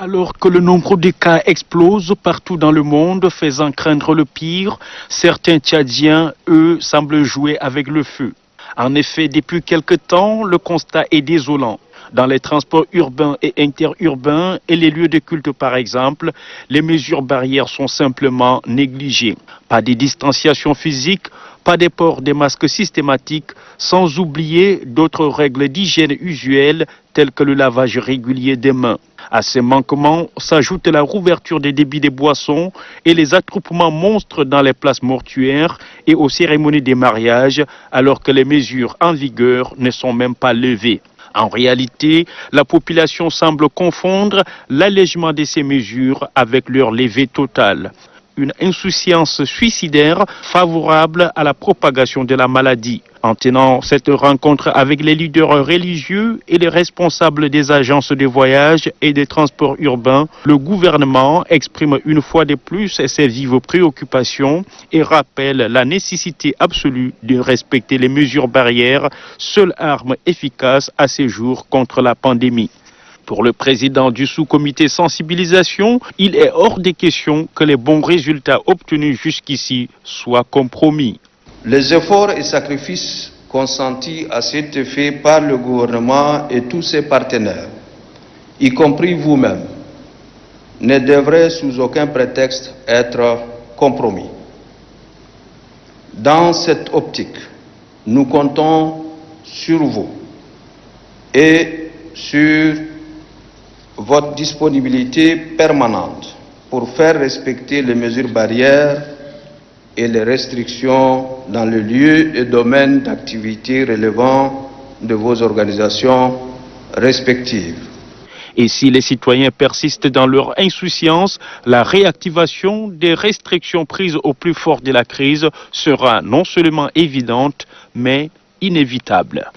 Alors que le nombre de cas explose partout dans le monde, faisant craindre le pire, certains Tchadiens, eux, semblent jouer avec le feu. En effet, depuis quelque temps, le constat est désolant. Dans les transports urbains et interurbains et les lieux de culte par exemple, les mesures barrières sont simplement négligées. Pas de distanciation physique, pas de port des masques systématiques, sans oublier d'autres règles d'hygiène usuelles telles que le lavage régulier des mains. À ces manquements s'ajoute la rouverture des débits des boissons et les attroupements monstres dans les places mortuaires et aux cérémonies des mariages, alors que les mesures en vigueur ne sont même pas levées. En réalité, la population semble confondre l'allègement de ces mesures avec leur levée totale. Une insouciance suicidaire favorable à la propagation de la maladie. En tenant cette rencontre avec les leaders religieux et les responsables des agences de voyage et des transports urbains, le gouvernement exprime une fois de plus ses vives préoccupations et rappelle la nécessité absolue de respecter les mesures barrières, seule arme efficace à ces jours contre la pandémie. Pour le président du sous-comité sensibilisation, il est hors de question que les bons résultats obtenus jusqu'ici soient compromis. Les efforts et sacrifices consentis à cet effet par le gouvernement et tous ses partenaires, y compris vous-même, ne devraient sous aucun prétexte être compromis. Dans cette optique, nous comptons sur vous et sur votre disponibilité permanente pour faire respecter les mesures barrières et les restrictions dans les lieux et domaines d'activité relevant de vos organisations respectives. Et si les citoyens persistent dans leur insouciance, la réactivation des restrictions prises au plus fort de la crise sera non seulement évidente, mais inévitable.